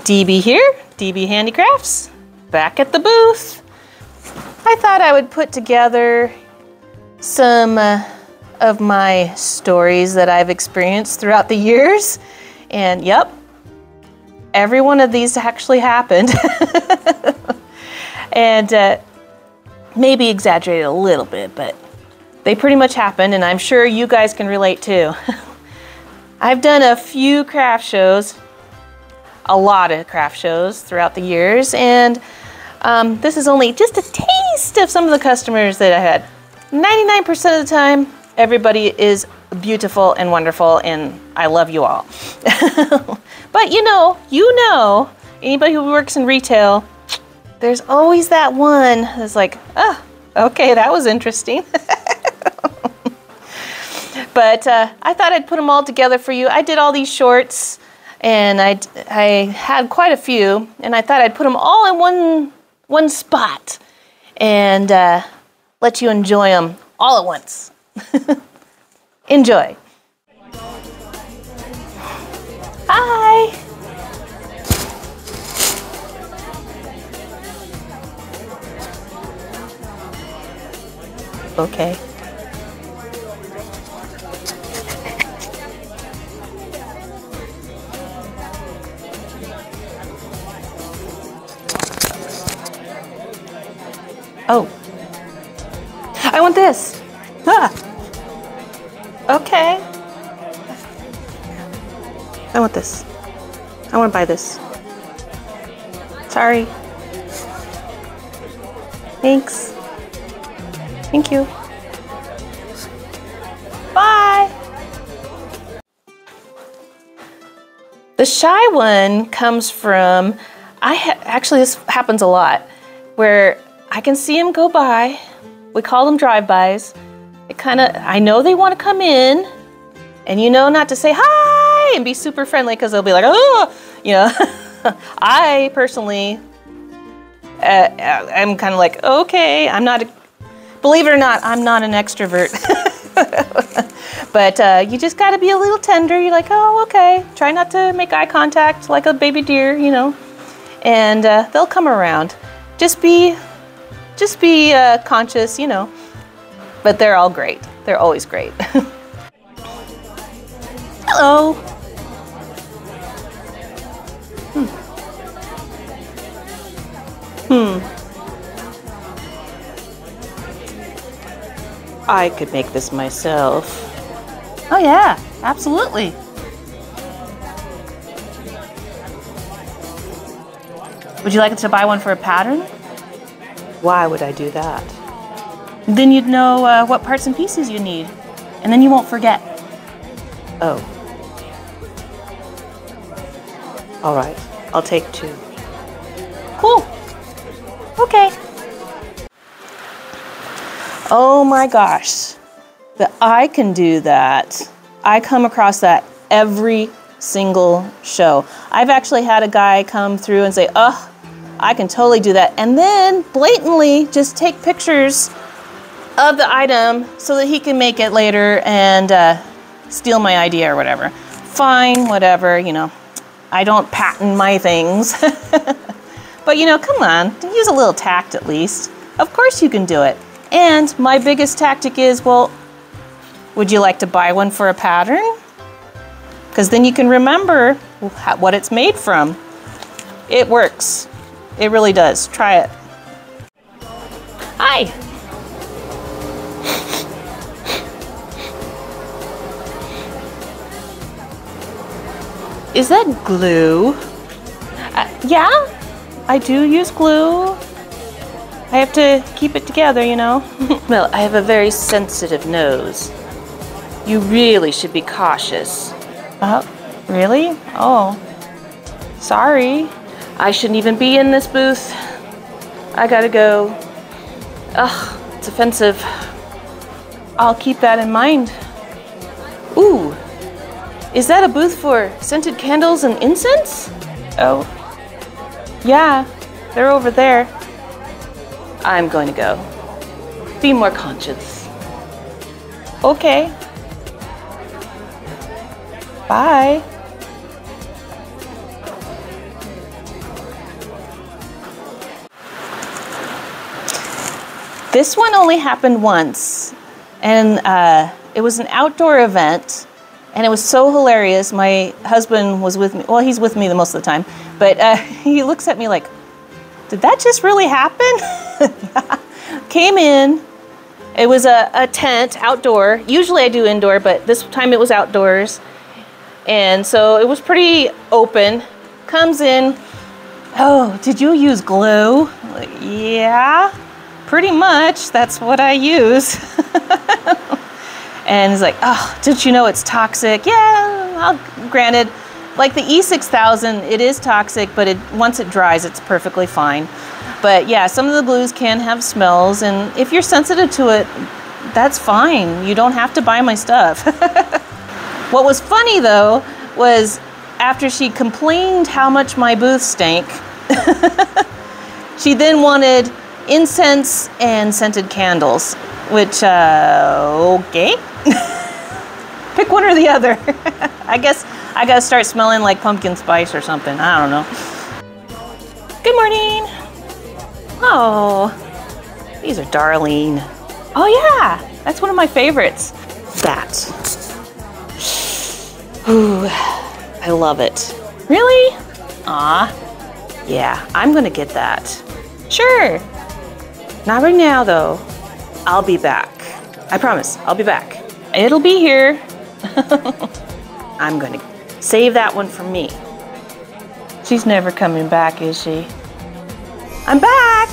DB here, DB Handicrafts, back at the booth. I thought I would put together some of my stories that I've experienced throughout the years. And yep, every one of these actually happened. And maybe exaggerated a little bit, but they pretty much happened, and I'm sure you guys can relate too. I've done a few craft shows, a lot of craft shows throughout the years, and this is only just a taste of some of the customers that I had. 99% of the time, everybody is beautiful and wonderful, and I love you all. But you know, anybody who works in retail, there's always that one that's like, oh, okay, that was interesting. But I thought I'd put them all together for you. I did all these shorts, and I had quite a few, and I thought I'd put them all in one spot and let you enjoy them all at once. Enjoy. Hi. Okay. Oh. I want this. Ah. Okay. I want this. I want to buy this. Sorry. Thanks. Thank you. Bye. The shy one comes from, actually this happens a lot, where I can see them go by. We call them drive-bys. I know they want to come in, and you know not to say hi and be super friendly because they'll be like, oh, you know. I personally, I'm kind of like, okay, believe it or not, I'm not an extrovert. But you just got to be a little tender. You're like, oh, okay. Try not to make eye contact like a baby deer, you know. And they'll come around. Just be conscious, you know. But they're all great. They're always great. Hello. I could make this myself. Oh yeah, absolutely. Would you like to buy one for a pattern? Why would I do that? Then you'd know what parts and pieces you need, and then you won't forget. Oh. All right, I'll take 2. Cool. Okay. Oh my gosh, that I can do that. I come across that every single show. I've actually had a guy come through and say, oh, I can totally do that. And then blatantly just take pictures of the item so that he can make it later and steal my idea or whatever. Fine, whatever, you know. I don't patent my things. But you know, come on, use a little tact at least. Of course you can do it. And my biggest tactic is, well, would you like to buy one for a pattern? Because then you can remember what it's made from. It works. It really does. Try it. Hi. Is that glue? Yeah, I do use glue. I have to keep it together, you know. Well, I have a very sensitive nose. You really should be cautious. Really? Oh, sorry. I shouldn't even be in this booth. I gotta go. Ugh, it's offensive. I'll keep that in mind. Ooh, is that a booth for scented candles and incense? Oh, yeah, they're over there. I'm going to go. Be more conscious. Okay. Bye. This one only happened once, and it was an outdoor event, and it was so hilarious. My husband was with me. Well, he's with me the most of the time, but he looks at me like, did that just really happen? Came in. It was a tent outdoor. Usually I do indoor, but this time it was outdoors. And so it was pretty open. Comes in, oh, did you use glue? Like, yeah, pretty much. That's what I use. And he's like, oh, did you know it's toxic? Yeah, granted, like the E6000, it is toxic, but once it dries, it's perfectly fine. But yeah, some of the glues can have smells, and if you're sensitive to it, that's fine. You don't have to buy my stuff. What was funny though, was after she complained how much my booth stank, she then wanted incense and scented candles, which, okay. Pick one or the other. I guess I gotta start smelling like pumpkin spice or something. I don't know. Good morning. Oh, these are darling. Oh yeah, that's one of my favorites. That. Ooh, I love it. Really? Aw. Yeah, I'm gonna get that. Sure. Not right now though. I'll be back. I promise, I'll be back. It'll be here. I'm gonna save that one for me. She's never coming back, is she? I'm back!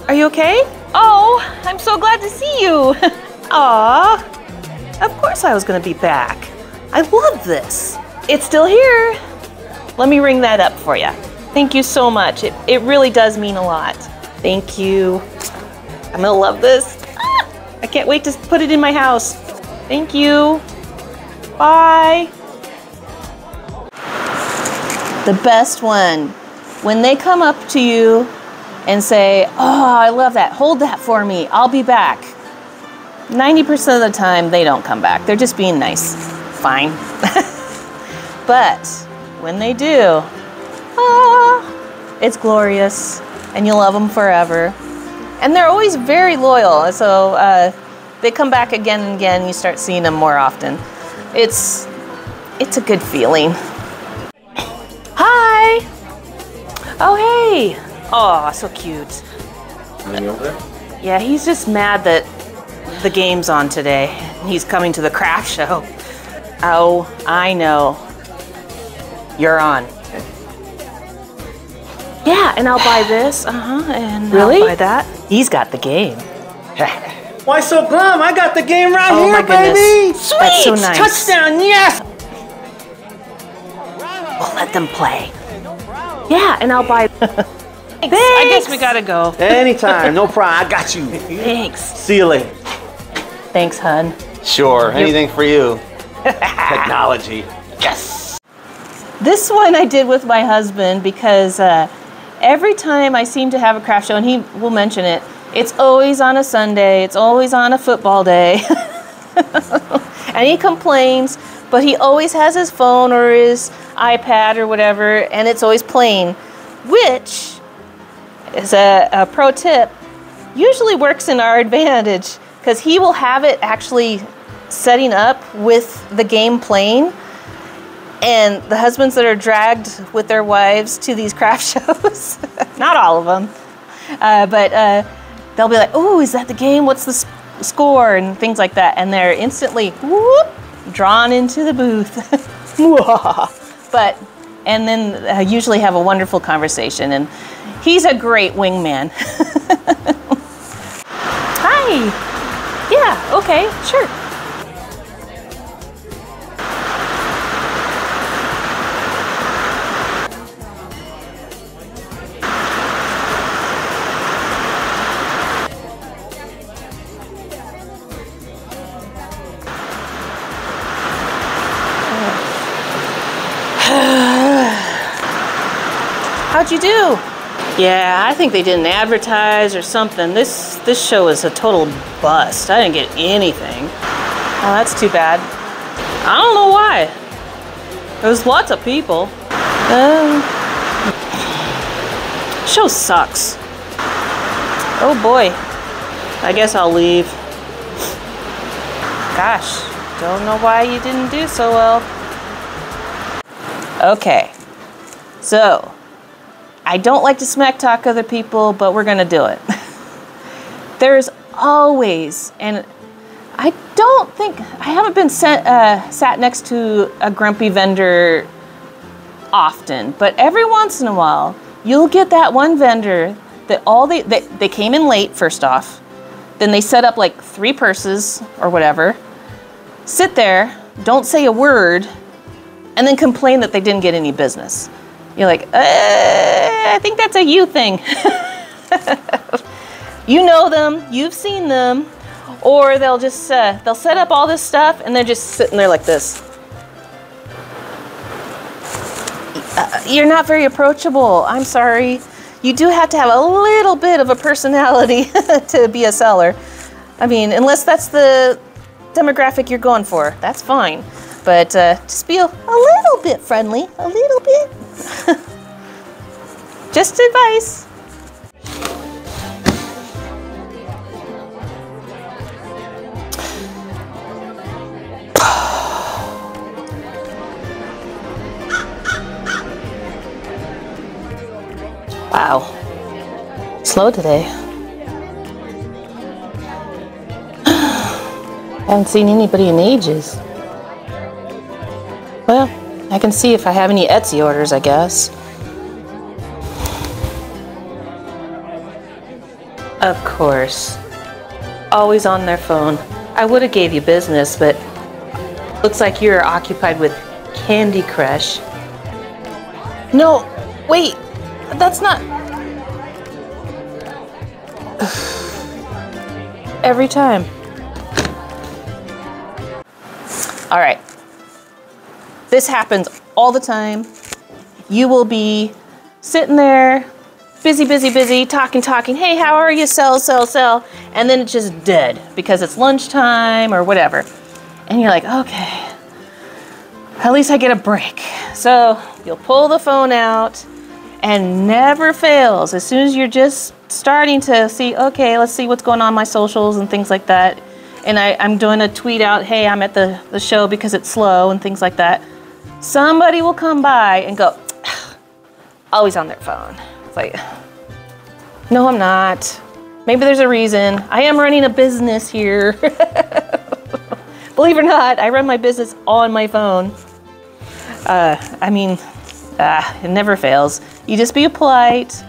Are you okay? Oh, I'm so glad to see you. Aw, of course I was gonna be back. I love this. It's still here. Let me ring that up for you. Thank you so much. It really does mean a lot. Thank you. I'm gonna love this. Ah, I can't wait to put it in my house. Thank you. Bye. The best one, when they come up to you and say, oh, I love that, hold that for me, I'll be back. 90% of the time, they don't come back. They're just being nice. Fine. But when they do, it's glorious, and you love them forever. And they're always very loyal, so they come back again and again, and you start seeing them more often. It's a good feeling. Hi! Oh, hey! Oh, so cute. Yeah, he's just mad that the game's on today. He's coming to the craft show. Oh, I know. You're on. Yeah, and I'll buy this, and Really? I'll buy that. He's got the game. Why so glum? I got the game right Oh here, my goodness. baby! Sweet! That's so nice. Touchdown, yes! We'll let them play. Yeah, and I'll buy. Thanks. I guess we gotta go. Anytime, no problem. I got you. Thanks. See you later. Thanks, hun. Sure, anything for you. Technology. Yes! This one I did with my husband because every time I seem to have a craft show, and he will mention it, it's always on a Sunday, it's always on a football day. And he complains, but he always has his phone or his iPad or whatever, and it's always playing, which is a pro tip, usually works in our advantage, because he will have it actually setting up with the game playing. And the husbands that are dragged with their wives to these craft shows, not all of them, but they'll be like, oh, is that the game? What's the score? And things like that. And they're instantly whoop, drawn into the booth. And then usually have a wonderful conversation. And he's a great wingman. Hi. Yeah, okay, sure. How'd you do? Yeah, I think they didn't advertise or something. This show is a total bust. I didn't get anything. Oh, that's too bad. I don't know why. There's lots of people. Show sucks. Oh boy. I guess I'll leave. Gosh, don't know why you didn't do so well. Okay, so I don't like to smack talk other people, but we're gonna do it. There's always, and I don't think, I haven't been sat next to a grumpy vendor often, but every once in a while, you'll get that one vendor that they came in late, first off, then they set up like 3 purses or whatever, sit there, don't say a word, and then complain that they didn't get any business. You're like, I think that's a you thing. You know them, you've seen them, or they'll just, they'll set up all this stuff and they're just sitting there like this. You're not very approachable, I'm sorry. You do have to have a little bit of a personality to be a seller. I mean, unless that's the demographic you're going for, that's fine. But just be a little bit friendly, a little bit. Just advice. Wow, slow today. Haven't seen anybody in ages. Well, I can see if I have any Etsy orders, I guess. Of course. Always on their phone. I would have gave you business, but looks like you're occupied with Candy Crush. No, wait. That's not... Every time. All right. This happens all the time. You will be sitting there, busy, talking. Hey, how are you? Sell. And then it's just dead because it's lunchtime or whatever. And you're like, okay, at least I get a break. So you'll pull the phone out. And never fails, as soon as you're just starting to see, okay, let's see what's going on my socials and things like that. And I'm doing a tweet out, hey, I'm at the show because it's slow and things like that. Somebody will come by and go, always on their phone. It's like, no, I'm not. Maybe there's a reason. I am running a business here. Believe it or not, I run my business on my phone. It never fails. You just be polite.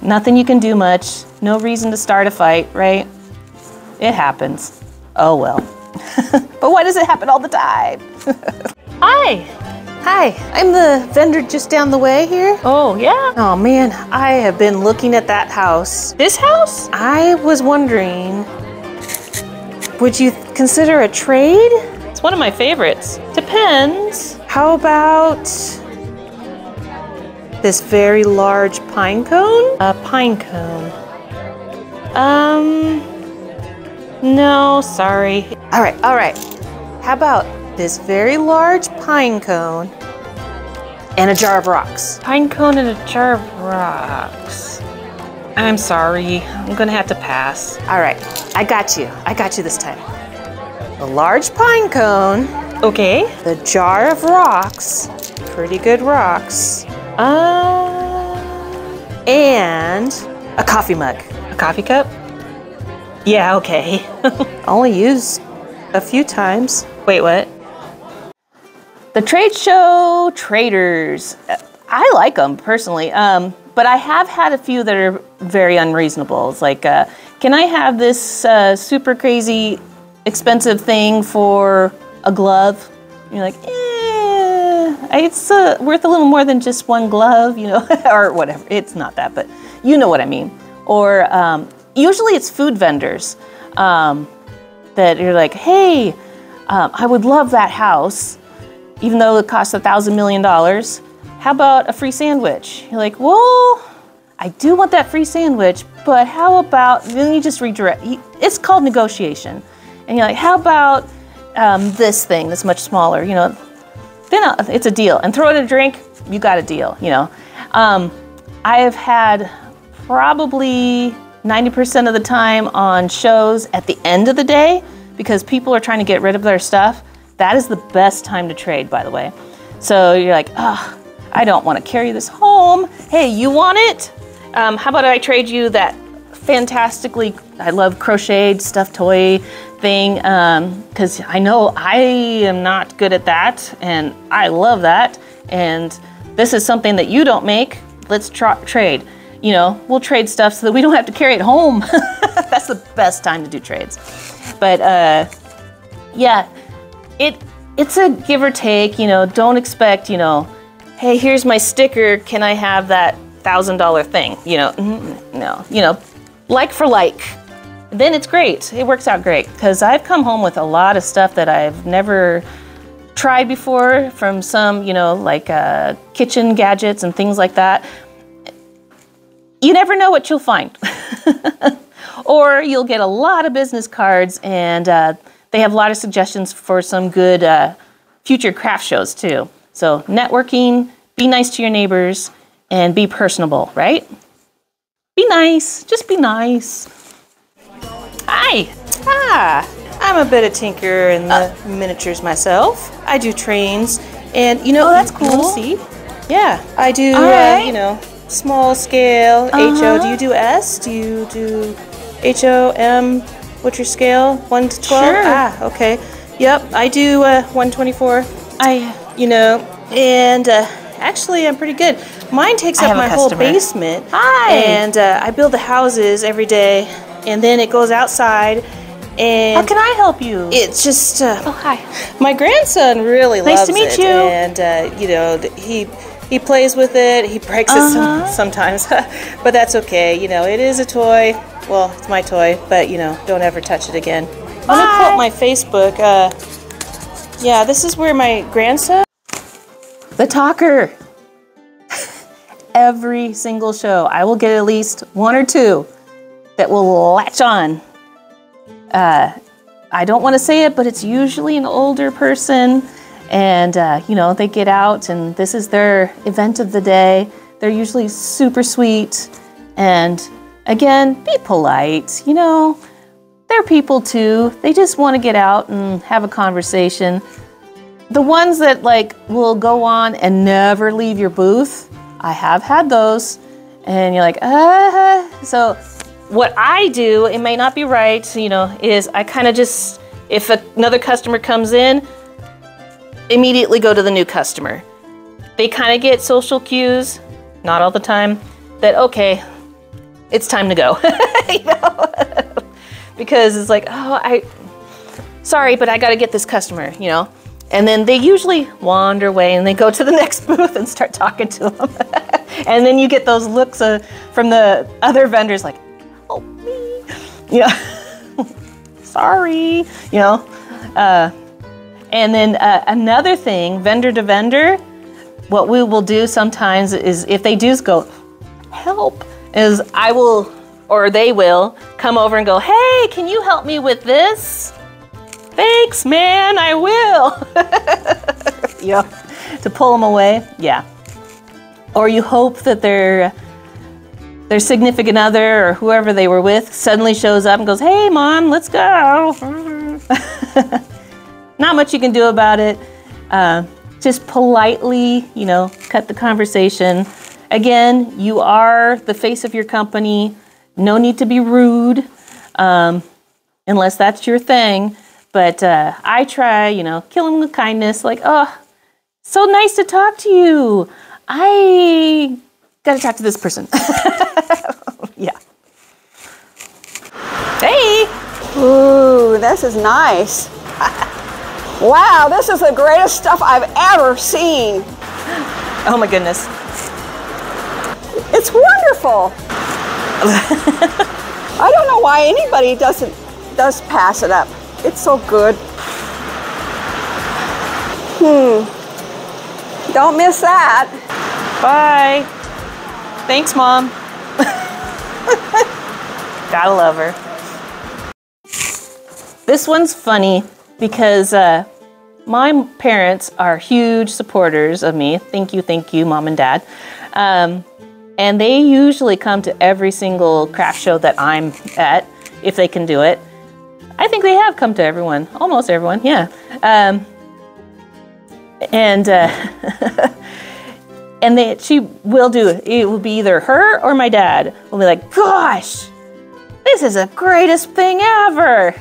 Nothing you can do much. No reason to start a fight, right? It happens. Oh well. But why does it happen all the time? Hi, I'm the vendor just down the way here. Oh, yeah? Oh man, I have been looking at that house. This house? I was wondering, would you consider a trade? It's one of my favorites. Depends. How about this very large pine cone? A pine cone. No, sorry. All right. How about this very large pine cone and a jar of rocks? Pine cone and a jar of rocks. I'm sorry, I'm gonna have to pass. All right, I got you this time. The large pine cone. Okay. The jar of rocks, pretty good rocks. And a coffee mug. A coffee cup? Yeah, okay. Only used a few times. Wait, what? The trade show traders. I like them personally, but I have had a few that are very unreasonable. It's like, can I have this super crazy expensive thing for a glove? And you're like, it's worth a little more than just one glove, you know, or whatever. It's not that, but you know what I mean. Or usually it's food vendors that you're like, hey, I would love that house, even though it costs $1,000 million. How about a free sandwich? You're like, well, I do want that free sandwich, but how about, then you just redirect. It's called negotiation. And you're like, how about this thing that's much smaller, you know? Then it's a deal. And throw in a drink, you got a deal, you know. I have had probably 90% of the time on shows at the end of the day, because people are trying to get rid of their stuff, that is the best time to trade, by the way. So you're like, oh, I don't want to carry this home. Hey, you want it? How about I trade you that fantastically, I love crocheted stuffed toy thing, because I know I am not good at that, and I love that, and this is something that you don't make. Let's trade. You know, we'll trade stuff so that we don't have to carry it home. That's the best time to do trades. But yeah, it's a give or take. You know, don't expect, you know, hey, here's my sticker, can I have that $1,000 thing? You know, no, you know, like for like. Then it's great. It works out great, because I've come home with a lot of stuff that I've never tried before from some, you know, like kitchen gadgets and things like that. You never know what you'll find. Or you'll get a lot of business cards, and they have a lot of suggestions for some good future craft shows too. So networking, be nice to your neighbors, and be personable, right? Be nice, just be nice. Hi. I'm a bit of tinker in the miniatures myself. I do trains, and you know, that's you wanna cool. see? Yeah, I do, right. you know, small scale, HO. Do you do S? Do you do HO, what's your scale? 1 to 12? Sure. Ah, okay. Yep, I do 124. You know, and actually I'm pretty good. Mine takes I up have a my whole customer. basement. Hi. And I build the houses every day, and then it goes outside, and How can I help you? it's just Oh, hi. my grandson really Nice loves to meet it, you. and you know, he plays with it. He breaks it sometimes, but that's okay. You know, it is a toy. Well, it's my toy, but you know, don't ever touch it again. Let me pull up my Facebook. Yeah, this is where my grandson, the talker. Every single show, I will get at least 1 or 2 that will latch on. I don't want to say it, but it's usually an older person, and you know, they get out and this is their event of the day. They're usually super sweet, and again, be polite. You know, they're people too. They just want to get out and have a conversation. The ones that like will go on and never leave your booth, I have had those, and you're like, So what I do, it may not be right, you know, is I kind of just, if another customer comes in, immediately go to the new customer. They kind of get social cues, not all the time, that okay, it's time to go, you know, because it's like, oh, sorry, but I got to get this customer, you know. And then they usually wander away and they go to the next booth and start talking to them. And then you get those looks from the other vendors like, oh, me, you know, sorry, you know. And then another thing, vendor to vendor, what we will do sometimes is if they do go, help, is I will, or they will come over and go, hey, can you help me with this? Thanks, man, I will. Yeah, to pull them away, yeah. Or you hope that their significant other or whoever they were with suddenly shows up and goes, hey, Mom, let's go. Not much you can do about it. Just politely, you know, cut the conversation. Again, you are the face of your company. No need to be rude, unless that's your thing. But I try, you know, kill them with kindness. Like, oh, so nice to talk to you. I got to talk to this person. Yeah. Hey. Ooh, this is nice. Wow, this is the greatest stuff I've ever seen. Oh my goodness. It's wonderful. I don't know why anybody does pass it up. It's so good. Don't miss that. Bye. Thanks, Mom. Gotta love her. This one's funny because my parents are huge supporters of me. Thank you, Mom and Dad. And And they usually come to every single craft show that I'm at, if they can do it. I think they have come to everyone, almost everyone, yeah. She will do it. It will be either her or my dad will be like, gosh, this is the greatest thing ever.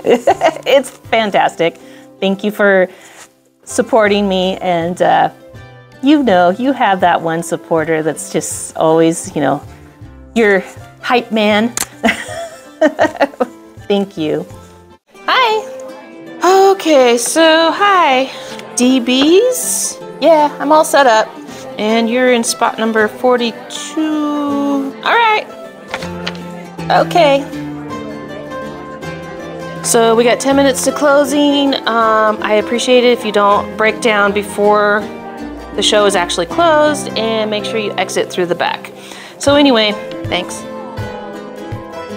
It's fantastic. Thank you for supporting me. And you know, you have that one supporter that's just always, you know, your hype man. Thank you. Hi. Okay, so hi. DBs? Yeah, I'm all set up. And you're in spot number 42. All right. Okay. So we got 10 minutes to closing. I appreciate it if you don't break down before the show is actually closed, and make sure you exit through the back. So anyway, thanks.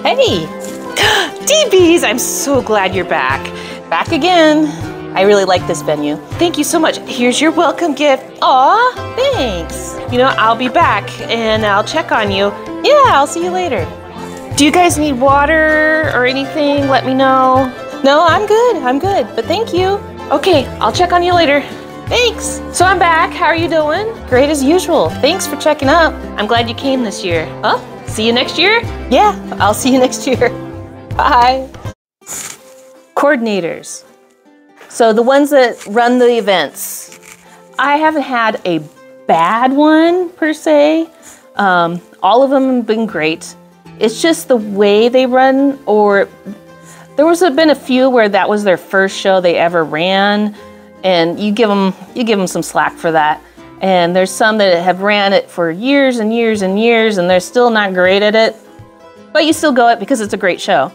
Hey, DBs, I'm so glad you're back. Back again. I really like this venue. Thank you so much. Here's your welcome gift. Aw, thanks. You know, I'll be back and I'll check on you. Yeah, I'll see you later. Do you guys need water or anything? Let me know. No, I'm good, but thank you. Okay, I'll check on you later. Thanks. So I'm back. How are you doing? Great as usual. Thanks for checking up. I'm glad you came this year. Huh? See you next year? Yeah, I'll see you next year. Bye. Coordinators. So the ones that run the events. I haven't had a bad one per se. All of them have been great. It's just the way they run, or there been a few where that was their first show they ever ran, and you give them some slack for that. And there's some that have ran it for years and years and years, and they're still not great at it. But you still go it because it's a great show.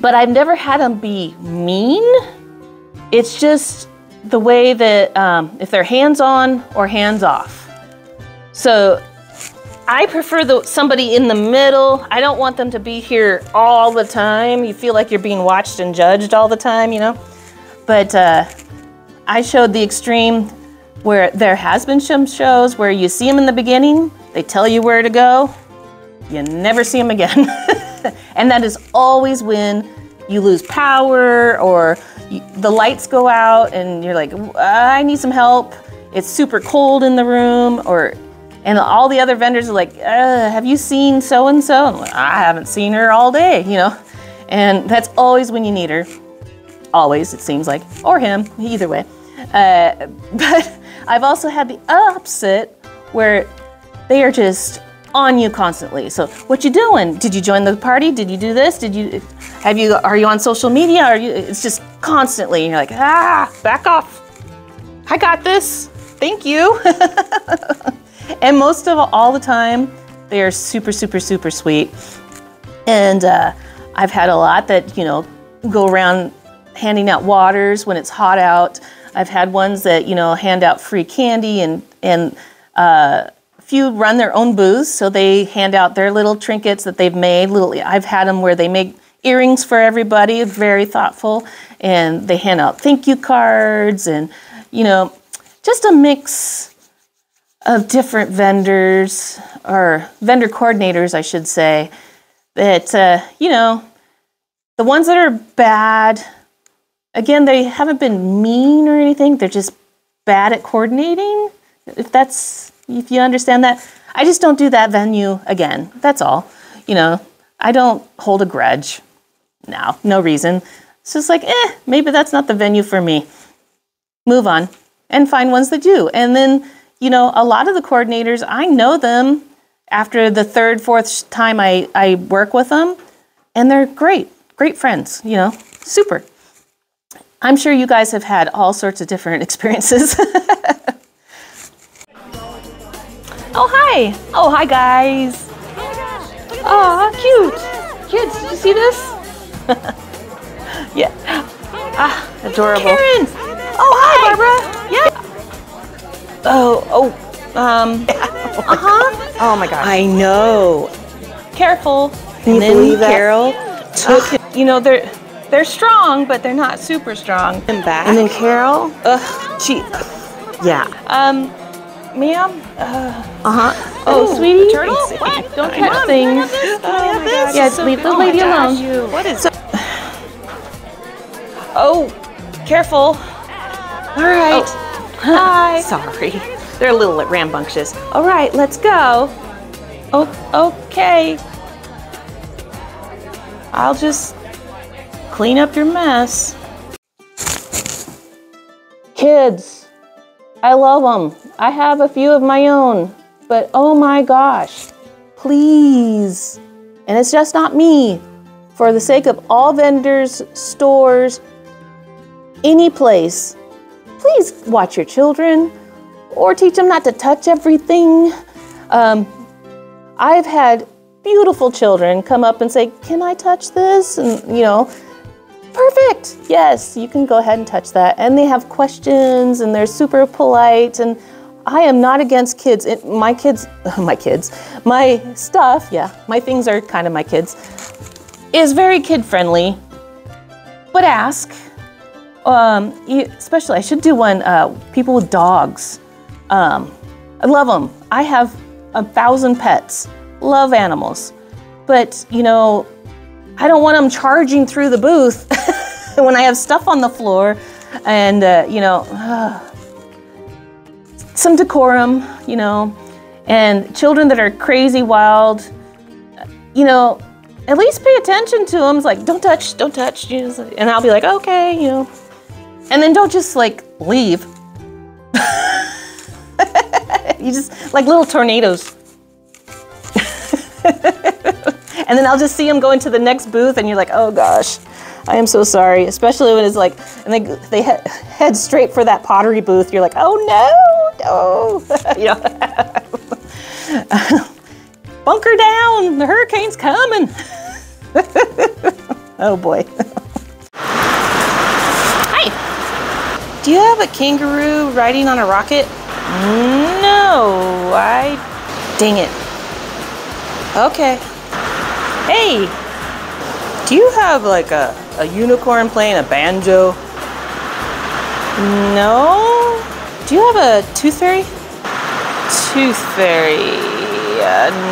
But I've never had them be mean. It's just the way that if they're hands-on or hands-off. So I prefer somebody in the middle. I don't want them to be here all the time. You feel like you're being watched and judged all the time, you know? But I showed the extreme where there has been some shows where you see them in the beginning, they tell you where to go, you never see them again. And that is always when you lose power, or the lights go out and you're like, I need some help. It's super cold in the room, and all the other vendors are like, have you seen so-and-so? I'm like, I haven't seen her all day, you know? And that's always when you need her. Always, it seems like, or him, either way. But I've also had the opposite where they are just on you constantly. So, what you doing? Did you join the party? Did you do this? Are you on social media? It's just constantly, and you're like, back off. I got this. Thank you. And most of all the time, they are super, super, super sweet. And I've had a lot that, you know, go around handing out waters when it's hot out. I've had ones that, you know, hand out free candy, and a few run their own booths, so they hand out their little trinkets that they've made. I've had them where they make earrings for everybody, very thoughtful, and they hand out thank you cards, and, you know, just a mix of different vendors, or vendor coordinators, I should say, that, you know, the ones that are bad, again, they haven't been mean or anything, they're just bad at coordinating, if you understand that. I just don't do that venue again, that's all. You know, I don't hold a grudge. No reason. It's just like, maybe that's not the venue for me. Move on and find ones that do. And then, you know, a lot of the coordinators, I know them after the third, fourth time I work with them, and they're great friends, you know, super. I'm sure you guys have had all sorts of different experiences. Oh, hi. Oh, hi, guys. Oh, cute. Kids, did you see this? Yeah. Adorable. Karen. Oh, hi, Barbara. Yeah. Oh my gosh. I know. Careful. Can you believe that? Carol took him. You know, they're strong, but they're not super strong. And back. And then Carol, yeah. Ma'am? Oh, Sweetie? turtle? What? Don't touch things. Yeah, leave the lady alone. What is? Oh, careful. All right. Hi. Sorry. They're a little rambunctious. All right, let's go. Oh, okay. I'll just clean up your mess. Kids, I love them. I have a few of my own, but oh my gosh, please. And it's just not me. For the sake of all vendors, stores, any place, please watch your children or teach them not to touch everything. I've had beautiful children come up and say, can I touch this? And you know, perfect, yes, you can go ahead and touch that. And they have questions and they're super polite, and I am not against kids. My stuff, yeah, my things are kind of my kids, is very kid friendly, but ask. Especially, I should do one, people with dogs. I love them. I have 1,000 pets, love animals, but you know, I don't want them charging through the booth when I have stuff on the floor, and you know, some decorum, you know, and children that are crazy wild, you know, at least pay attention to them. It's like, don't touch, you know, and I'll be like, okay, you know, and then don't just like leave. You just like little tornadoes. And then I'll just see them go into the next booth, and you're like, oh gosh, I am so sorry. Especially when it's like, and they head straight for that pottery booth. You're like, oh no, you know, bunker down, the hurricane's coming. Oh boy. Hi. Do you have a kangaroo riding on a rocket? No, dang it. Okay. Hey, do you have like a unicorn playing a banjo? No? Do you have a tooth fairy? Tooth fairy,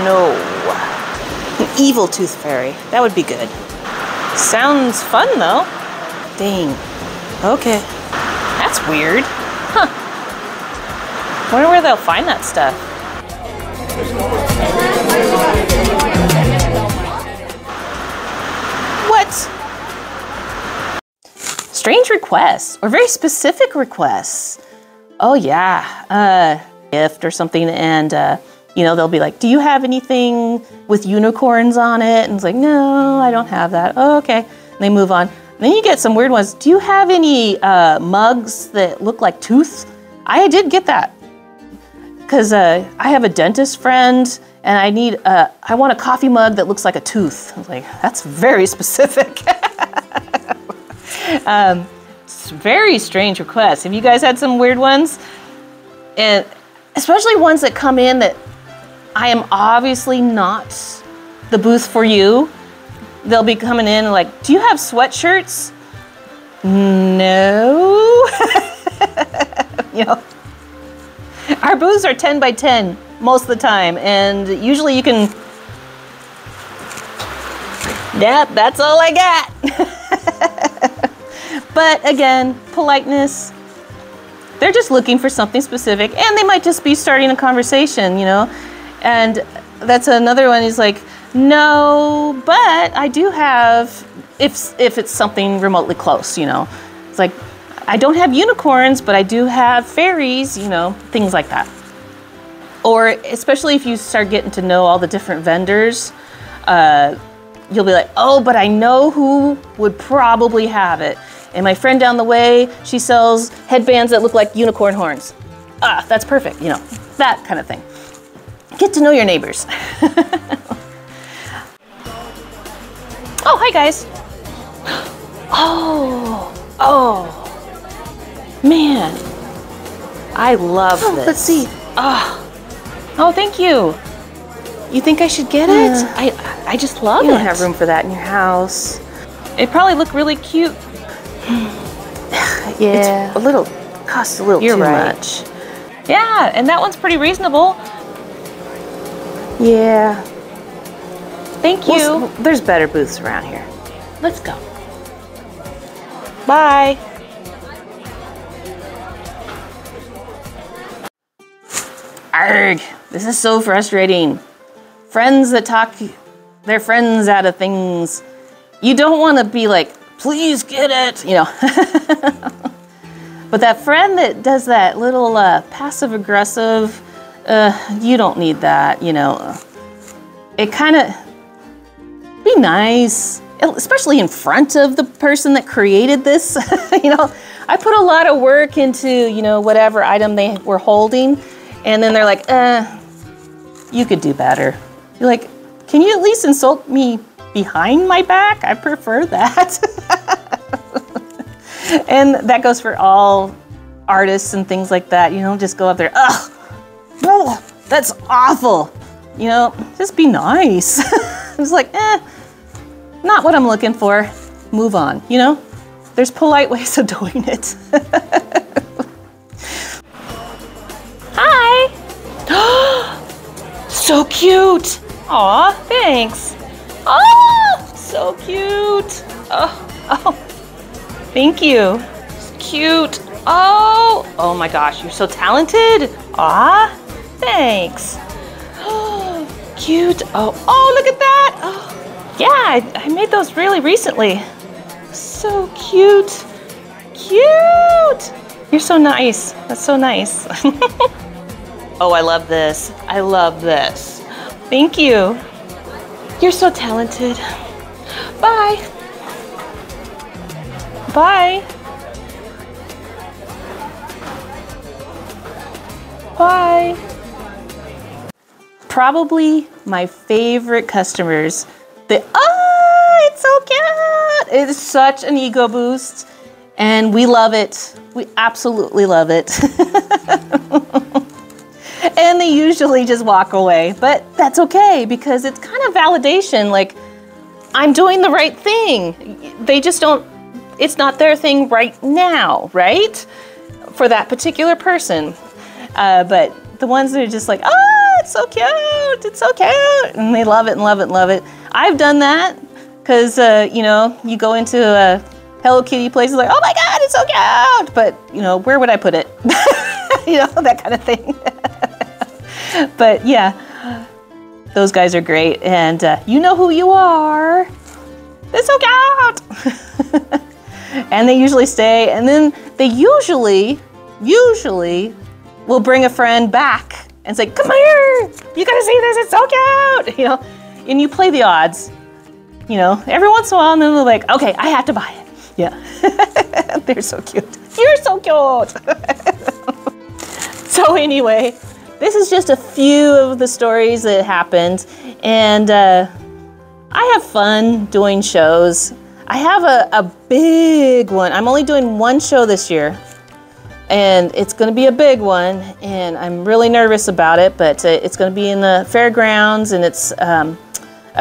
no. An evil tooth fairy, that would be good. Sounds fun though. Dang, okay. That's weird, huh. Wonder where they'll find that stuff. Strange requests, or very specific requests. Oh yeah, gift or something, and you know, they'll be like, do you have anything with unicorns on it? And it's like, no, I don't have that. Oh, okay, and they move on. And then you get some weird ones. Do you have any mugs that look like tooth? I did get that, because I have a dentist friend, and I want a coffee mug that looks like a tooth. I was like, that's very specific. It's very strange requests. Have you guys had some weird ones? And especially ones that come in that I am obviously not the booth for you. They'll be coming in and like, do you have sweatshirts? No. You know, our booths are 10 by 10 most of the time, and usually you can, yep, that's all I got. But again, politeness, they're just looking for something specific, and they might just be starting a conversation, you know? And that's another one. He's like, no, but I do have, if it's something remotely close, you know? It's like, I don't have unicorns, but I do have fairies, you know, things like that. Or especially if you start getting to know all the different vendors, you'll be like, oh, but I know who would probably have it. And my friend down the way, she sells headbands that look like unicorn horns. Ah, that's perfect, you know, that kind of thing. Get to know your neighbors. Oh, hi guys. Oh, man. I love this. Let's see. Oh, thank you. You think I should get it? I just love it. You don't have room for that in your house. It probably look really cute. Yeah. It's costs a little too much. Yeah, and that one's pretty reasonable. Yeah. Thank you. Well, there's better booths around here. Let's go. Bye. Arrgh, this is so frustrating. Friends that talk their friends out of things. You don't want to be like, please get it, you know. But that friend that does that little passive aggressive, you don't need that, you know. It kind of, be nice, especially in front of the person that created this. You know, I put a lot of work into, you know, whatever item they were holding, and then they're like, you could do better. You're like, can you at least insult me behind my back? I prefer that. And that goes for all artists and things like that. You know, just go up there, ugh, oh, that's awful. You know, just be nice. It's like, not what I'm looking for. Move on, you know? There's polite ways of doing it. Hi. So cute. Aw, thanks. Oh, so cute. Oh, thank you. It's cute. Oh my gosh, you're so talented. Aw, thanks. Cute. Oh, look at that. Oh, yeah, I made those really recently. So cute. Cute. You're so nice. That's so nice. Oh, I love this. I love this. Thank you. You're so talented. Bye. Bye. Bye. Probably my favorite customers. It's so cute. It is such an ego boost, and we love it. We absolutely love it. And they usually just walk away, but that's okay because it's kind of validation, like I'm doing the right thing. They just don't, it's not their thing right now, right? For that particular person. But the ones that are just like, oh, it's so cute, it's so cute, and they love it and love it and love it. I've done that because, you know, you go into a Hello Kitty place, it's like, oh my God, it's so cute, but, you know, where would I put it? You know, that kind of thing. But yeah, those guys are great, and you know who you are. They're so cute. And they usually stay, and then they usually will bring a friend back and say, come here, you gotta see this, it's so cute, you know, and you play the odds, you know, every once in a while, and then they're like, okay, I have to buy it. Yeah. They're so cute. You're so cute. So anyway, this is just a few of the stories that happened, and I have fun doing shows. I have a big one. I'm only doing one show this year, and it's going to be a big one, and I'm really nervous about it, but it's going to be in the fairgrounds, and it's a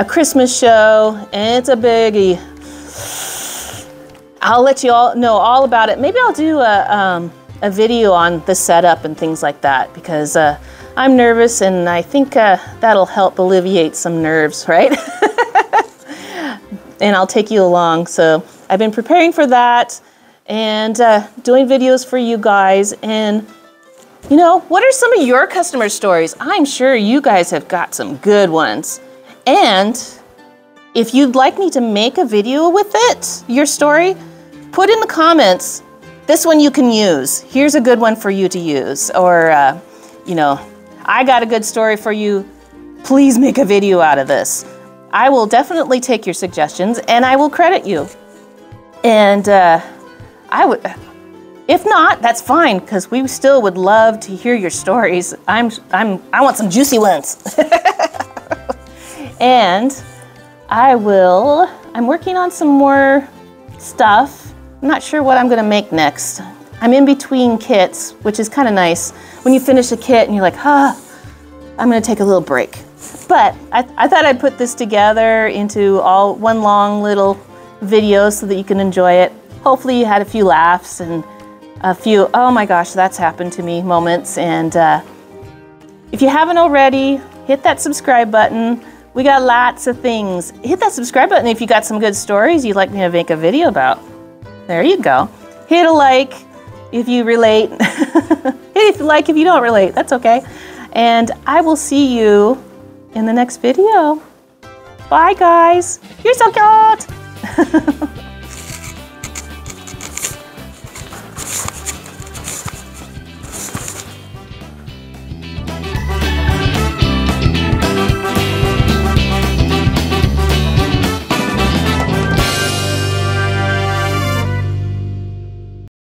Christmas show, and it's a biggie. I'll let you all know all about it. Maybe I'll do a video on the setup and things like that, because I'm nervous, and I think that'll help alleviate some nerves, right? And I'll take you along. So I've been preparing for that and doing videos for you guys. And you know, what are some of your customer stories? I'm sure you guys have got some good ones. And if you'd like me to make a video with it, your story, put in the comments, this one you can use. Here's a good one for you to use. Or, you know, I got a good story for you. Please make a video out of this. I will definitely take your suggestions, and I will credit you. And I would, if not, that's fine, because we still would love to hear your stories. I want some juicy ones. And I'm working on some more stuff. I'm not sure what I'm gonna make next. I'm in between kits, which is kind of nice. When you finish a kit and you're like, I'm gonna take a little break. But I thought I'd put this together into all one long little video so that you can enjoy it. Hopefully you had a few laughs and a few, oh my gosh, that's happened to me moments. And if you haven't already, hit that subscribe button. We got lots of things. Hit that subscribe button if you got some good stories you'd like me to make a video about. There you go. Hit a like if you relate. Hit a like if you don't relate. That's okay. And I will see you in the next video. Bye, guys. You're so cute.